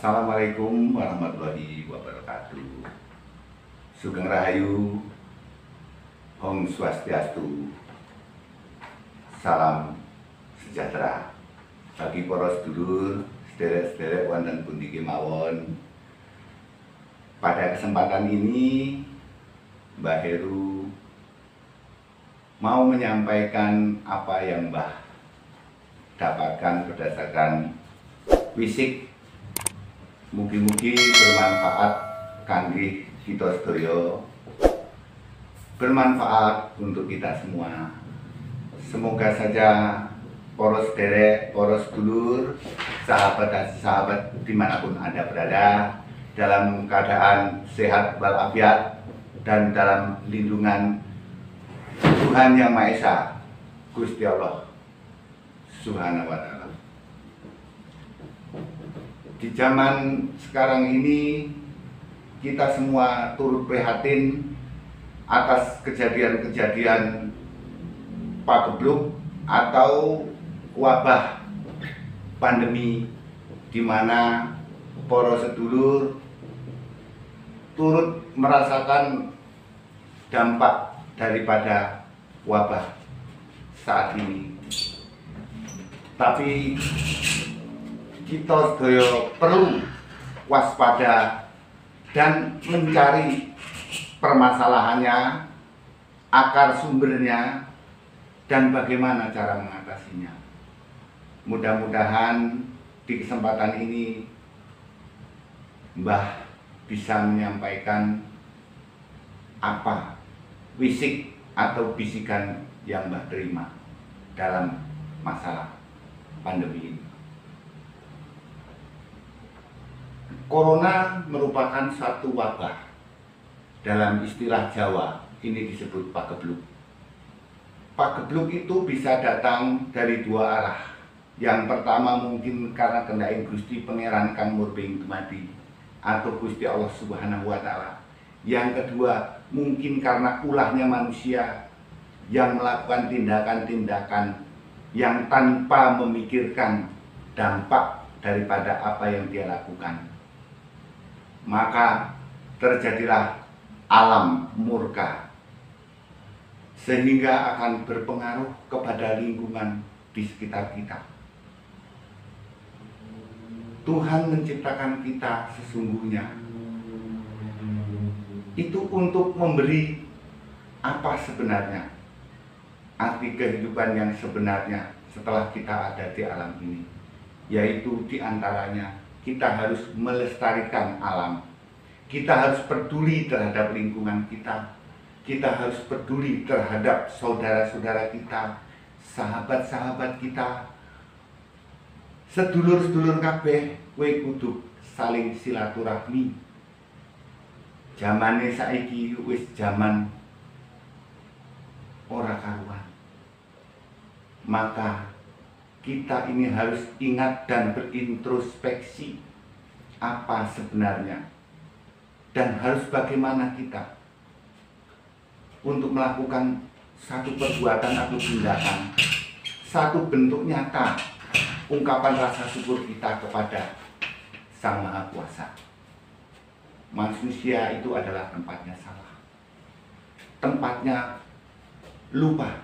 Assalamualaikum warahmatullahi wabarakatuh. Sugeng Rahayu, Om Swastiastu, salam sejahtera bagi para sedulur, sederek-sederek wonten pundi kemawon. Pada kesempatan ini, Mbah Heru mau menyampaikan apa yang Mbah dapatkan berdasarkan fisik. Mugi-mugi bermanfaat kangge kita sedaya, bermanfaat untuk kita semua. Semoga saja para sederek, para sedulur, sahabat dan sahabat dimanapun Anda berada, dalam keadaan sehat walafiat dan dalam lindungan Tuhan Yang Maha Esa, Gusti Allah Subhanahu wa Ta'ala. Di zaman sekarang ini kita semua turut prihatin atas kejadian-kejadian pagebluk atau wabah pandemi, di mana para sedulur turut merasakan dampak daripada wabah saat ini. Tapi kita sedaya perlu waspada dan mencari permasalahannya, akar sumbernya, dan bagaimana cara mengatasinya. Mudah-mudahan di kesempatan ini Mbah bisa menyampaikan apa fisik atau bisikan yang Mbah terima dalam masalah pandemi ini. Corona merupakan satu wabah. Dalam istilah Jawa, ini disebut pagebluk. Pagebluk itu bisa datang dari dua arah. Yang pertama mungkin karena kendhaing Gusti Pangeran kang murbing dumadi atau Gusti Allah Subhanahu wa Ta'ala. Yang kedua mungkin karena ulahnya manusia yang melakukan tindakan-tindakan yang tanpa memikirkan dampak daripada apa yang dia lakukan. Maka terjadilah alam murka, sehingga akan berpengaruh kepada lingkungan di sekitar kita. Tuhan menciptakan kita sesungguhnya itu untuk memberi apa sebenarnya arti kehidupan yang sebenarnya setelah kita ada di alam ini, yaitu diantaranya kita harus melestarikan alam, kita harus peduli terhadap lingkungan kita, kita harus peduli terhadap saudara-saudara kita, sahabat-sahabat kita, sedulur-sedulur kabeh, kowe kudu saling silaturahmi. Zamane saiki wis zaman ora karuan. Maka kita ini harus ingat dan berintrospeksi apa sebenarnya dan harus bagaimana kita untuk melakukan satu perbuatan atau tindakan, satu bentuk nyata ungkapan rasa syukur kita kepada Sang Maha Kuasa. Manusia itu adalah tempatnya salah, tempatnya lupa,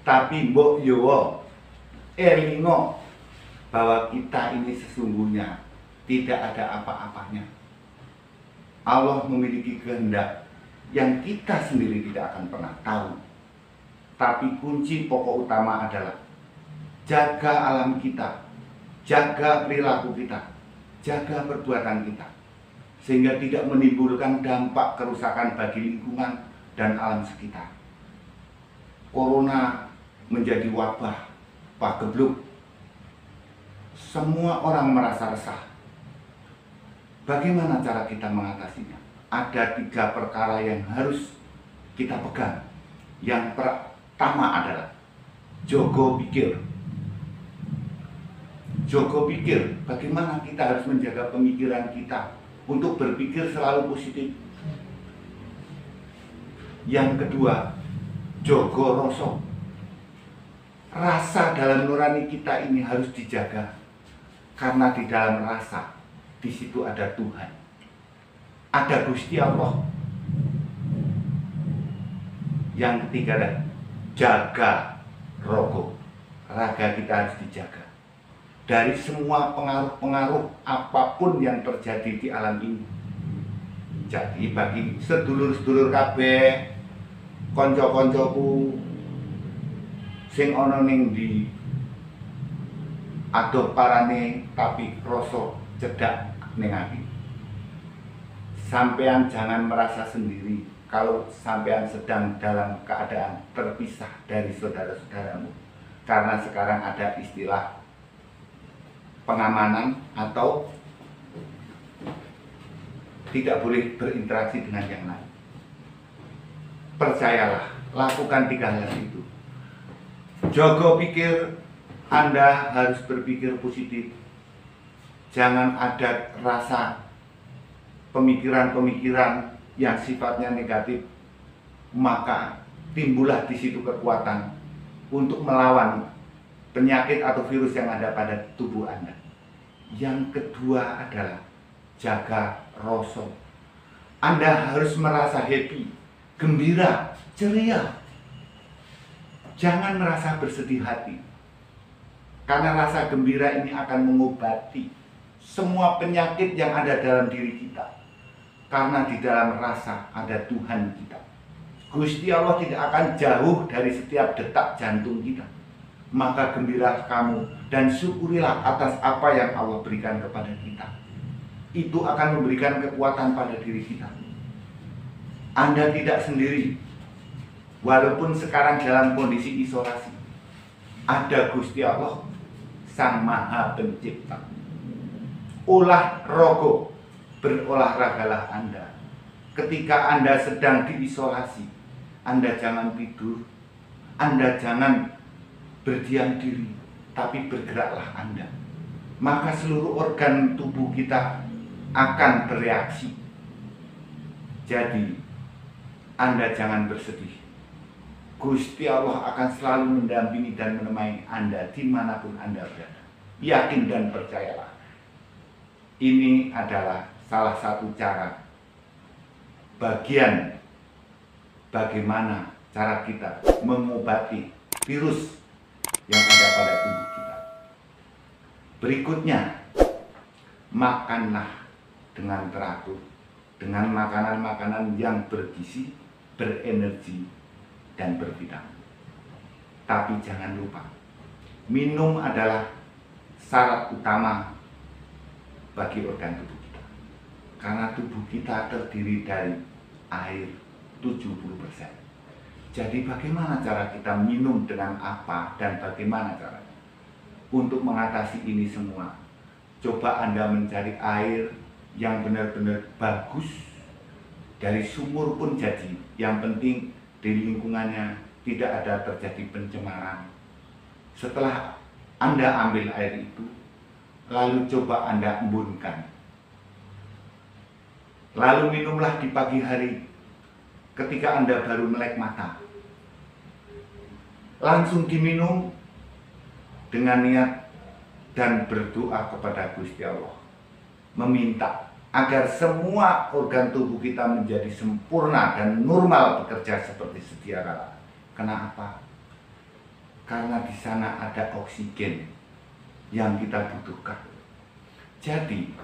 tapi mbok yowo elingo bahwa kita ini sesungguhnya tidak ada apa-apanya. Allah memiliki kehendak yang kita sendiri tidak akan pernah tahu. Tapi kunci pokok utama adalah jaga alam kita, jaga perilaku kita, jaga perbuatan kita, sehingga tidak menimbulkan dampak kerusakan bagi lingkungan dan alam sekitar. Corona menjadi wabah pagebluk. Semua orang merasa resah. Bagaimana cara kita mengatasinya? Ada 3 perkara yang harus kita pegang. Yang pertama adalah jogo pikir. Jogo pikir, bagaimana kita harus menjaga pemikiran kita untuk berpikir selalu positif. Yang kedua, jogo rasa. Rasa dalam nurani kita ini harus dijaga, karena di dalam rasa di situ ada Tuhan, ada Gusti Allah. Yang ketiga adalah jaga rogo, raga kita harus dijaga dari semua pengaruh-pengaruh apapun yang terjadi di alam ini. Jadi bagi sedulur-sedulur kabeh, konco-koncoku sing ana ning ndi adoh parane tapi krasa cedak ning ati. Sampean jangan merasa sendiri kalau sampean sedang dalam keadaan terpisah dari saudara-saudaramu. Karena sekarang ada istilah pengamanan atau tidak boleh berinteraksi dengan yang lain. Percayalah, lakukan 3 hal itu. Jaga pikir, Anda harus berpikir positif. Jangan ada rasa pemikiran-pemikiran yang sifatnya negatif, maka timbullah di situ kekuatan untuk melawan penyakit atau virus yang ada pada tubuh Anda. Yang kedua adalah jaga rasa. Anda harus merasa happy, gembira, ceria. Jangan merasa bersedih hati, karena rasa gembira ini akan mengobati semua penyakit yang ada dalam diri kita. Karena di dalam rasa ada Tuhan kita. Gusti Allah tidak akan jauh dari setiap detak jantung kita. Maka gembiralah kamu dan syukurilah atas apa yang Allah berikan kepada kita. Itu akan memberikan kekuatan pada diri kita. Anda tidak sendiri. Walaupun sekarang dalam kondisi isolasi, ada Gusti Allah, Sang Maha Pencipta. Olah rogo, berolahragalah Anda. Ketika Anda sedang diisolasi, Anda jangan tidur, Anda jangan berdiam diri, tapi bergeraklah Anda. Maka seluruh organ tubuh kita akan bereaksi. Jadi, Anda jangan bersedih. Gusti Allah akan selalu mendampingi dan menemani Anda dimanapun Anda berada. Yakin dan percayalah. Ini adalah salah satu cara, bagian bagaimana cara kita mengobati virus yang ada pada tubuh kita. Berikutnya, makanlah dengan teratur, dengan makanan-makanan yang bergizi, berenergi, dan bervitamin. Tapi jangan lupa, minum adalah syarat utama bagi organ tubuh kita. Karena tubuh kita terdiri dari air 70%. Jadi bagaimana cara kita minum dengan apa dan bagaimana caranya? Untuk mengatasi ini semua, coba Anda mencari air yang benar-benar bagus, dari sumur pun jadi. Yang penting di lingkungannya tidak ada terjadi pencemaran. Setelah Anda ambil air itu, lalu coba Anda embunkan. Lalu minumlah di pagi hari ketika Anda baru melek mata. Langsung diminum dengan niat dan berdoa kepada Gusti Allah, meminta agar semua organ tubuh kita menjadi sempurna dan normal bekerja seperti sedia kala. Kenapa? Karena di sana ada oksigen yang kita butuhkan. Jadi,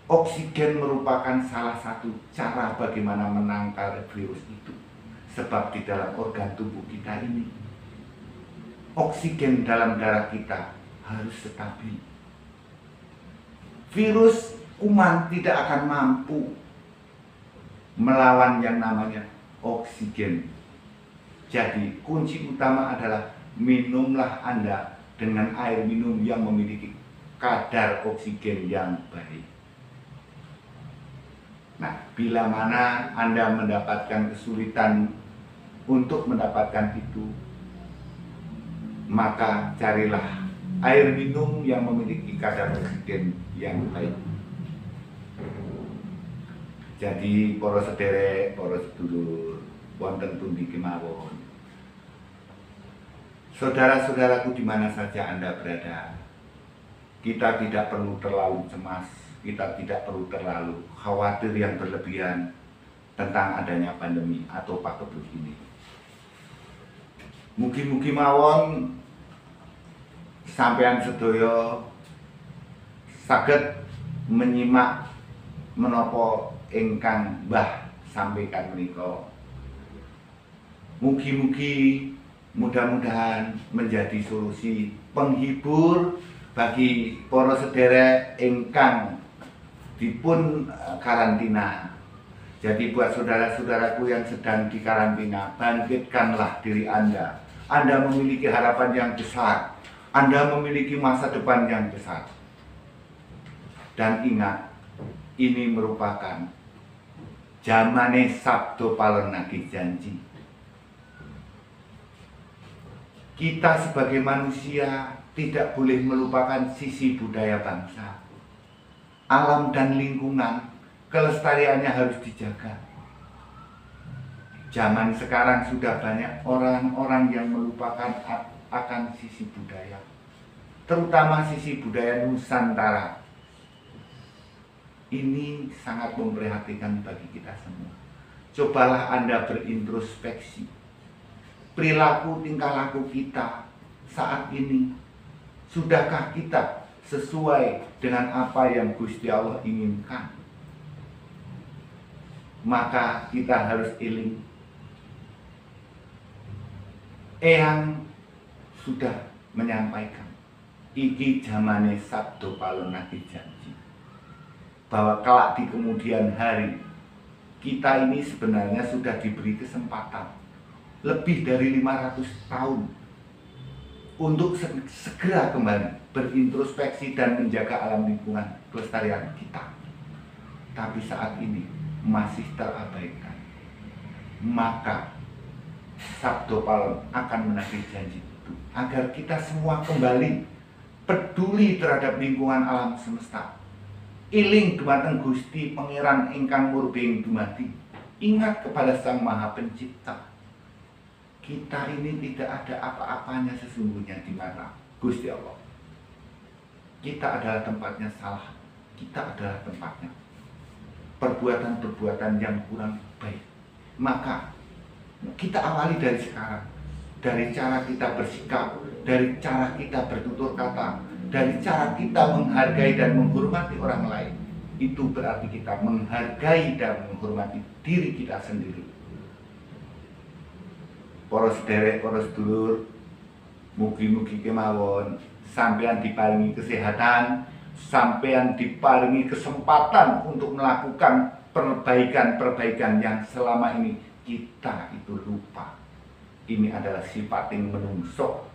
oksigen merupakan salah satu cara bagaimana menangkal virus itu. Sebab di dalam organ tubuh kita ini, oksigen dalam darah kita harus stabil. Virus kuman tidak akan mampu melawan yang namanya oksigen. Jadi kunci utama adalah minumlah Anda dengan air minum yang memiliki kadar oksigen yang baik. Nah, bila mana Anda mendapatkan kesulitan untuk mendapatkan itu, maka carilah air minum yang memiliki kadar oksigen yang baik. Jadi para sederek, para sedulur, wonten pundi kemawon. Saudara-saudaraku di mana saja Anda berada, kita tidak perlu terlalu cemas kita tidak perlu terlalu khawatir yang berlebihan tentang adanya pandemi atau pakebluk ini. Mugi-mugi mawon sampeyan sedaya saged menyimak menapa ingkang Mbah sampaikan menika. Mugi-mugi mudah-mudahan menjadi solusi penghibur bagi para sederek ingkang dipun karantina. Jadi buat saudara-saudaraku yang sedang di karantina, bangkitkanlah diri Anda. Anda memiliki harapan yang besar. Anda memiliki masa depan yang besar. Dan ingat, ini merupakan zamane sabdo palon nagih janji. Kita sebagai manusia tidak boleh melupakan sisi budaya bangsa. Alam dan lingkungan, kelestariannya harus dijaga. Zaman sekarang sudah banyak orang-orang yang melupakan akan sisi budaya, terutama sisi budaya Nusantara. Ini sangat memprihatinkan bagi kita semua. Cobalah Anda berintrospeksi. Perilaku tingkah laku kita saat ini, sudahkah kita sesuai dengan apa yang Gusti Allah inginkan? Maka kita harus eling. Eyang sudah menyampaikan, iki zamane sabdo palon nagih janji, bahwa kelak di kemudian hari kita ini sebenarnya sudah diberi kesempatan lebih dari 500 tahun untuk segera kembali berintrospeksi dan menjaga alam lingkungan kelestarian kita. Tapi saat ini masih terabaikan. Maka sabdo palon akan menagih janji itu agar kita semua kembali peduli terhadap lingkungan alam semesta. Iling dumateng Gusti Pangeran ingkang murbeng dumadi. Ingat kepada Sang Maha Pencipta. Kita ini tidak ada apa-apanya sesungguhnya di mata Gusti Allah. Kita adalah tempatnya salah. Kita adalah tempatnya perbuatan-perbuatan yang kurang baik. Maka kita awali dari sekarang. Dari cara kita bersikap, dari cara kita bertutur kata, dari cara kita menghargai dan menghormati orang lain. Itu berarti kita menghargai dan menghormati diri kita sendiri. Para sederek, para sedulur, mugi-mugi kemawon sampeyan diparingi kesehatan, sampeyan diparingi kesempatan untuk melakukan perbaikan-perbaikan yang selama ini kita itu lupa. Ini adalah sifat yang menungso,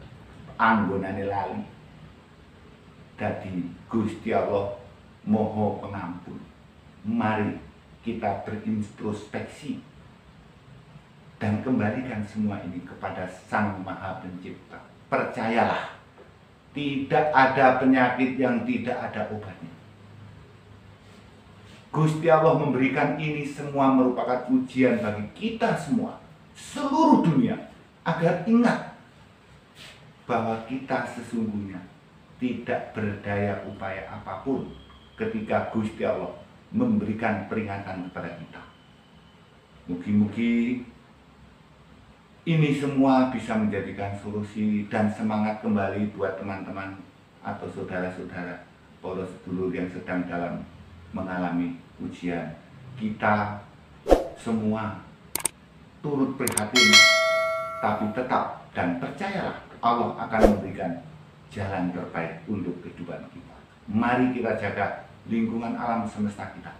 anggonane lali. Dadi Gusti Allah Maha Pengampun. Mari kita berintrospeksi dan kembalikan semua ini kepada Sang Maha Pencipta. Percayalah, tidak ada penyakit yang tidak ada obatnya. Gusti Allah memberikan ini semua merupakan ujian bagi kita semua, seluruh dunia, agar ingat bahwa kita sesungguhnya tidak berdaya upaya apapun ketika Gusti Allah memberikan peringatan kepada kita. Mugi-mugi ini semua bisa menjadikan solusi dan semangat kembali buat teman-teman atau saudara-saudara, para sedulur yang sedang dalam mengalami ujian. Kita semua turut prihatin, tapi tetap dan percayalah Allah akan memberikan jalan terbaik untuk kehidupan kita. Mari kita jaga lingkungan alam semesta kita.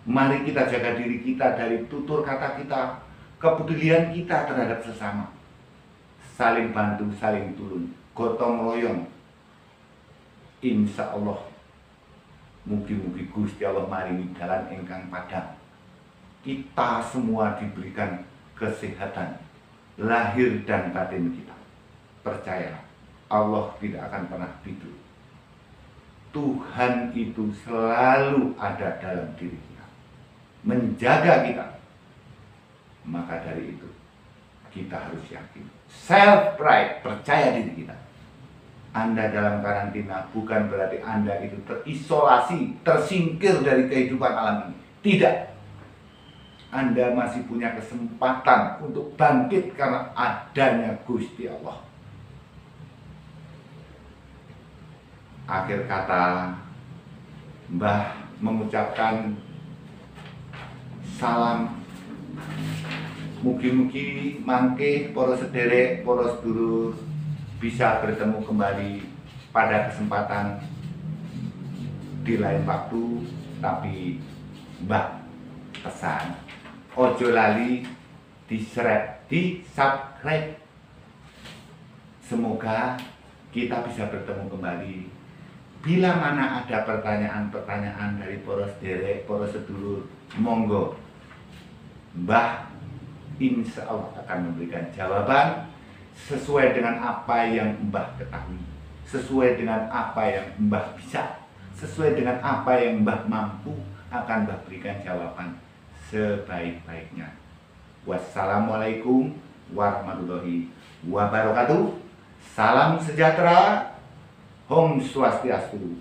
Mari kita jaga diri kita dari tutur kata kita, kepedulian kita terhadap sesama, saling bantu, saling turun, gotong royong. Insya Allah, mugi-mugi Gusti Allah maringi jalan ingkang padang. Kita semua diberikan kesehatan lahir dan batin kita. Percayalah, Allah tidak akan pernah tidur. Tuhan itu selalu ada dalam diri kita, menjaga kita. Maka dari itu kita harus yakin, self pride, percaya diri kita. Anda dalam karantina bukan berarti Anda itu terisolasi, tersingkir dari kehidupan alam ini. Tidak. Anda masih punya kesempatan untuk bangkit karena adanya Gusti Allah. Akhir kata, Mbah mengucapkan salam. Mugi-mugi mangke para sederek, para sedulur bisa bertemu kembali pada kesempatan di lain waktu. Tapi Mbah pesan, ojo lali di subscribe. Semoga kita bisa bertemu kembali. Bila mana ada pertanyaan-pertanyaan dari para sederek, para sedulur, monggo Mbah insya Allah akan memberikan jawaban sesuai dengan apa yang Mbah ketahui, sesuai dengan apa yang Mbah bisa, sesuai dengan apa yang Mbah mampu, akan Mbah berikan jawaban sebaik-baiknya. Wassalamualaikum warahmatullahi wabarakatuh. Salam sejahtera. Om Swastiastu.